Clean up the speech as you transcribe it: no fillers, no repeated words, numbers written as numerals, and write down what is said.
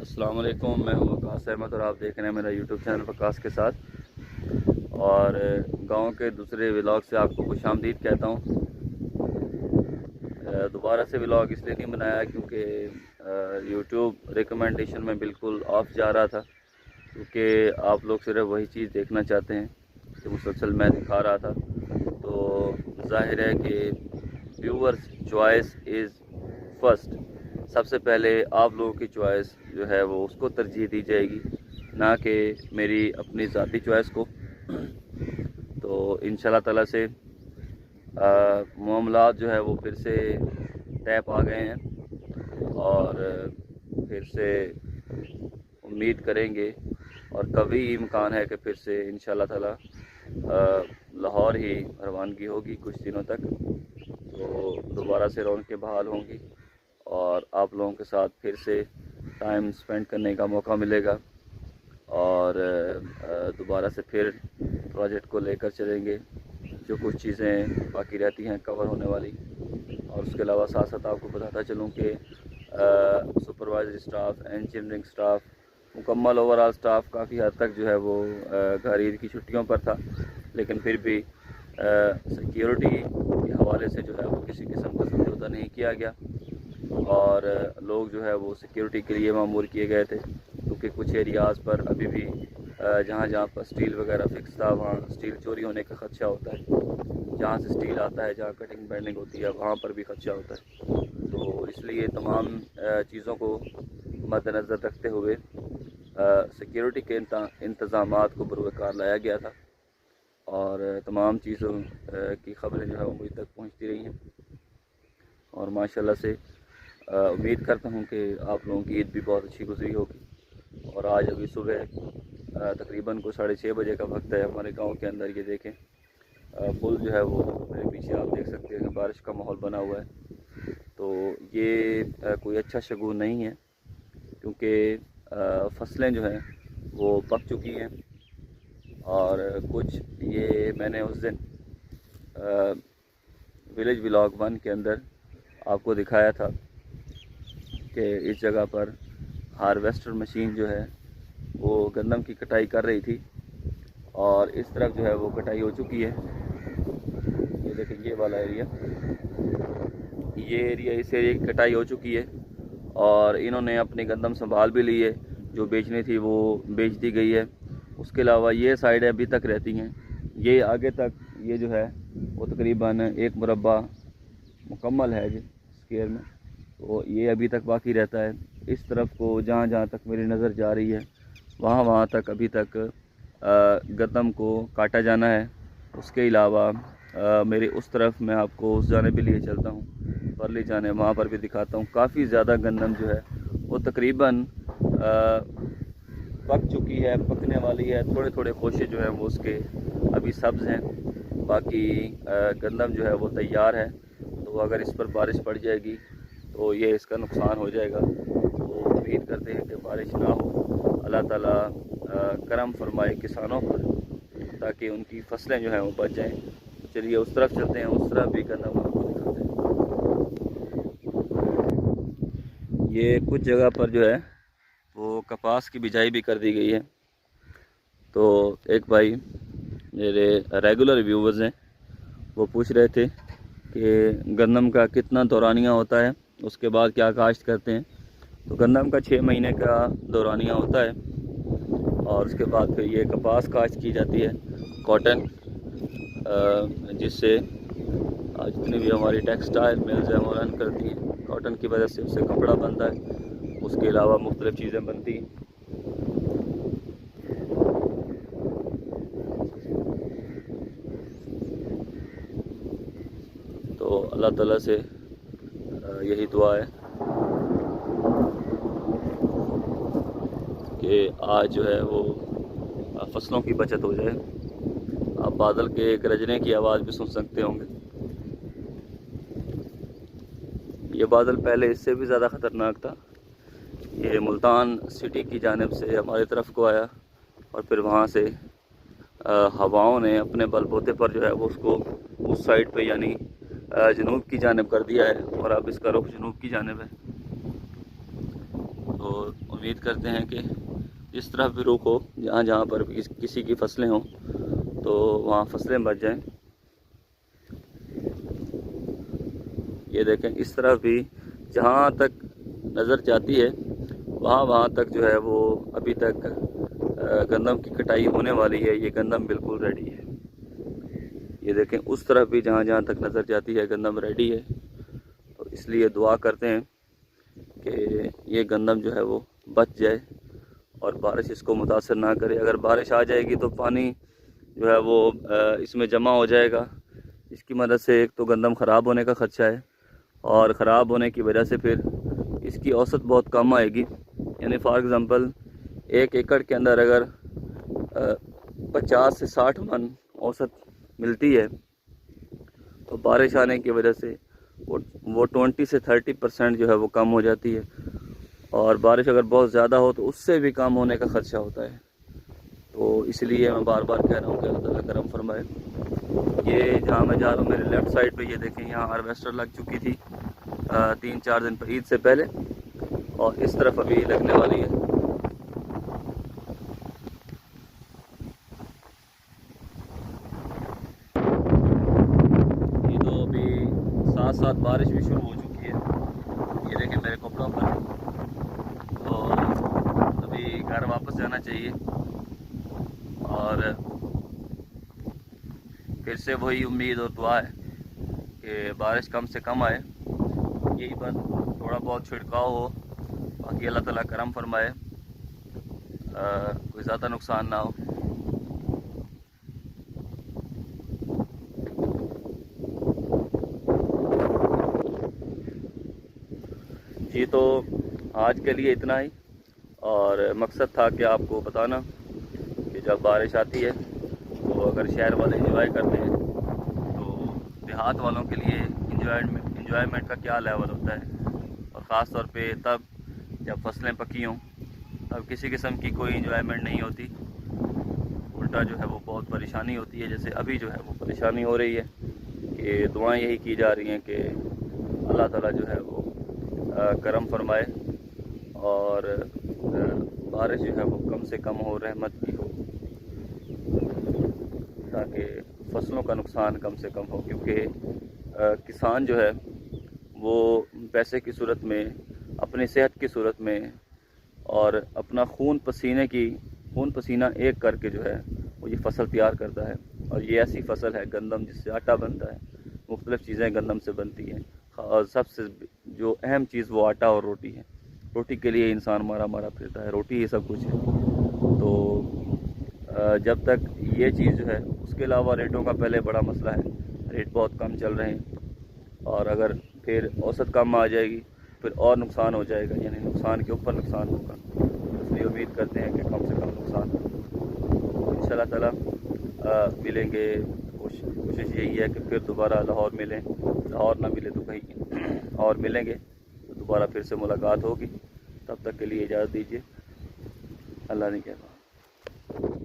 अस्सलाम वालेकुम, मैं हूँ वकास अहमद और आप देख रहे हैं मेरा यूट्यूब चैनल वकास के साथ। और गांव के दूसरे व्लॉग से आपको खुशामदीद कहता हूँ। दोबारा से व्लॉग इसलिए नहीं बनाया क्योंकि यूट्यूब रिकमेंडेशन में बिल्कुल ऑफ जा रहा था, क्योंकि आप लोग सिर्फ वही चीज़ देखना चाहते हैं जो मुसलसल मैं दिखा रहा था। तो जाहिर है कि व्यूअर्स चॉइस इज़ फर्स्ट। सबसे पहले आप लोगों की चॉइस जो है वो उसको तरजीह दी जाएगी, ना कि मेरी अपनी ज़ाती चॉइस को। तो इंशाल्लाह ताला से मामलात जो है वो फिर से तय आ गए हैं और फिर से उम्मीद करेंगे और कभी इम्कान है कि फिर से इंशाल्लाह ताला लाहौर ही रवानगी होगी कुछ दिनों तक। तो दोबारा से रौनकें बहाल होंगी और आप लोगों के साथ फिर से टाइम स्पेंड करने का मौका मिलेगा और दोबारा से फिर प्रोजेक्ट को लेकर चलेंगे। जो कुछ चीज़ें बाकी रहती हैं कवर होने वाली, और उसके अलावा साथ साथ आपको बताता चलूँ कि सुपरवाइजर स्टाफ, इंजीनियरिंग स्टाफ, मुकम्मल ओवरऑल स्टाफ काफ़ी हद तक जो है वो घर ईद की छुट्टियों पर था, लेकिन फिर भी सिक्योरिटी के हवाले से जो है वो किसी किस्म का समझौता नहीं किया गया और लोग जो है वो सिक्योरिटी के लिए मामूर किए गए थे, क्योंकि कुछ एरियाज़ पर अभी भी जहाँ जहाँ पर स्टील वगैरह फिक्स था वहाँ स्टील चोरी होने का ख़दशा होता है। जहाँ से स्टील आता है, जहाँ कटिंग बेंडिंग होती है, वहाँ पर भी ख़दशा होता है। तो इसलिए तमाम चीज़ों को मद्देनज़र रखते हुए सिक्योरिटी के इंतज़ामात को बरवकार लाया गया था और तमाम चीज़ों की ख़बरें जो है वो मुझ तक पहुँचती रही हैं। और माशाल्लाह से उम्मीद करता हूँ कि आप लोगों की ईद भी बहुत अच्छी गुजरी होगी। और आज अभी सुबह तकरीबन को 6:30 बजे का वक्त है हमारे गांव के अंदर। ये देखें, पुल जो है वो मेरे पीछे आप देख सकते हैं, बारिश का माहौल बना हुआ है। तो ये कोई अच्छा शगुन नहीं है, क्योंकि फसलें जो हैं वो पक चुकी हैं। और कुछ ये मैंने उस दिन विलेज व्लॉग 1 के अंदर आपको दिखाया था कि इस जगह पर हार्वेस्टर मशीन जो है वो गंदम की कटाई कर रही थी और इस तरफ जो है वो कटाई हो चुकी है। ये देखें, ये वाला एरिया, ये एरिया, इस एरिया की कटाई हो चुकी है और इन्होंने अपनी गंदम संभाल भी ली है। जो बेचनी थी वो बेच दी गई है। उसके अलावा ये साइड अभी तक रहती हैं, ये आगे तक, ये जो है वो तकरीबन 1 मुरब्बा मुकम्मल है जी स्क्वायर में, तो ये अभी तक बाकी रहता है। इस तरफ को जहाँ जहाँ तक मेरी नज़र जा रही है वहाँ वहाँ तक अभी तक गंदम को काटा जाना है। उसके अलावा मेरे उस तरफ मैं आपको उस जाने भी लिए चलता हूँ, परली जाने, वहाँ पर भी दिखाता हूँ। काफ़ी ज़्यादा गंदम जो है वो तकरीबन पक चुकी है, पकने वाली है। थोड़े थोड़े खोशे जो हैं वो उसके अभी सब्ज़ हैं, बाकी गंदम जो है वो तैयार है। तो अगर इस पर बारिश पड़ जाएगी तो ये इसका नुकसान हो जाएगा। तो उम्मीद करते हैं कि बारिश ना हो, अल्लाह ताला करम फरमाए किसानों पर, ताकि उनकी फसलें जो हैं वो बच जाएँ। चलिए उस तरफ चलते हैं, उस तरफ भी गंदम आपको दिखाते हैं। ये कुछ जगह पर जो है वो कपास की बिजाई भी कर दी गई है। तो एक भाई मेरे रेगुलर व्यूवर्स हैं, वो पूछ रहे थे कि गंदम का कितना दौरानिया होता है, उसके बाद क्या काश्त करते हैं। तो गंदम का 6 महीने का दौरानिया होता है और उसके बाद फिर ये कपास काश्त की जाती है, कॉटन, जिससे जितनी भी हमारी टेक्सटाइल मिल्स हैं वो रन करती हैं। कॉटन की वजह से उससे कपड़ा बनता है, उसके अलावा मुख्तलिफ़ चीज़ें बनती हैं। तो अल्लाह ताला से यही दुआ है कि आज जो है वो फसलों की बचत हो जाए। आप बादल के गरजने की आवाज़ भी सुन सकते होंगे। ये बादल पहले इससे भी ज़्यादा ख़तरनाक था। ये मुल्तान सिटी की जानिब से हमारी तरफ को आया और फिर वहाँ से हवाओं ने अपने बलबूते पर जो है वो उसको उस साइड पे यानी जनूब की जानिब कर दिया है और अब इसका रुख जनूब की जानिब है। तो उम्मीद करते हैं कि जिस तरफ भी रुख हो, जहाँ जहाँ पर भी किसी की फसलें हों तो वहाँ फसलें बच जाएं। ये देखें, इस तरफ भी जहाँ तक नज़र जाती है वहाँ तक जो है वो अभी तक गंदम की कटाई होने वाली है। ये गंदम बिल्कुल रेडी है। ये देखें, उस तरफ भी जहाँ जहाँ तक नज़र जाती है गंदम रेडी है। तो इसलिए दुआ करते हैं कि ये गंदम जो है वो बच जाए और बारिश इसको मुतासर ना करे। अगर बारिश आ जाएगी तो पानी जो है वो इसमें जमा हो जाएगा। इसकी मदद से एक तो गंदम ख़राब होने का ख़दशा है और ख़राब होने की वजह से फिर इसकी औसत बहुत कम आएगी। यानी फॉर एग्ज़ाम्पल 1 एकड़ के अंदर अगर 50 से 60 मन औसत मिलती है तो बारिश आने की वजह से वो 20 से 30% जो है वो कम हो जाती है। और बारिश अगर बहुत ज़्यादा हो तो उससे भी कम होने का ख़दशा होता है। तो इसलिए मैं बार बार कह रहा हूँ कि अल्लाह ताला करम फरमाए। ये जहाँ मैं जा रहा हूँ मेरे लेफ़्ट साइड पे, ये देखें, यहाँ हार्वेस्टर लग चुकी थी 3-4 दिन ईद से पहले, और इस तरफ अभी लगने वाली है। ये तो अभी साथ साथ बारिश भी शुरू हो चुकी है। ये देखें मेरे कपड़ों पर। तो अभी घर वापस जाना चाहिए और फिर से वही उम्मीद और दुआ है कि बारिश कम से कम आए, यही बस थोड़ा बहुत छिड़काव हो, बाकी अल्लाह ताला करम फरमाए, कोई ज़्यादा नुकसान ना हो। जी, तो आज के लिए इतना ही, और मकसद था कि आपको बताना कि जब बारिश आती है तो अगर शहर वाले एंजॉय करते हैं तो देहात वालों के लिए एंजॉयमेंट का क्या लेवल होता है। और ख़ास तौर पे तब जब फसलें पकी हों तब किसी किस्म की कोई एंजॉयमेंट नहीं होती, उल्टा जो है वो बहुत परेशानी होती है। जैसे अभी जो है वो परेशानी हो रही है कि दुआएं यही की जा रही हैं कि अल्लाह ताला जो है वो करम फरमाए और बारिश जो है वो कम से कम हो, रहमत की हो, ताकि फसलों का नुकसान कम से कम हो। क्योंकि किसान जो है वो पैसे की सूरत में, अपनी सेहत की सूरत में और अपना खून पसीना एक करके जो है वो ये फसल तैयार करता है। और ये ऐसी फसल है गंदम जिससे आटा बनता है, मुख्तलिफ़ चीज़ें गंदम से बनती हैं, और सबसे जो अहम चीज़ वो आटा और रोटी है। रोटी के लिए इंसान मारा मारा फिरता है, रोटी ही सब कुछ है। तो जब तक ये चीज़ जो है, उसके अलावा रेटों का पहले बड़ा मसला है, रेट बहुत कम चल रहे हैं, और अगर फिर औसत कम आ जाएगी फिर और नुकसान हो जाएगा, यानी नुकसान के ऊपर नुकसान होगा। इसलिए उम्मीद करते हैं कि कम से कम नुकसान हो। इंशाल्लाह ताला मिलेंगे। कोशिश यही है कि फिर दोबारा लाहौर मिलें, लाहौर ना मिले तो कहीं और मिलेंगे, तो दोबारा फिर से मुलाकात होगी। तब तक के लिए इजाज़त दीजिए। अल्लाह ने कहना।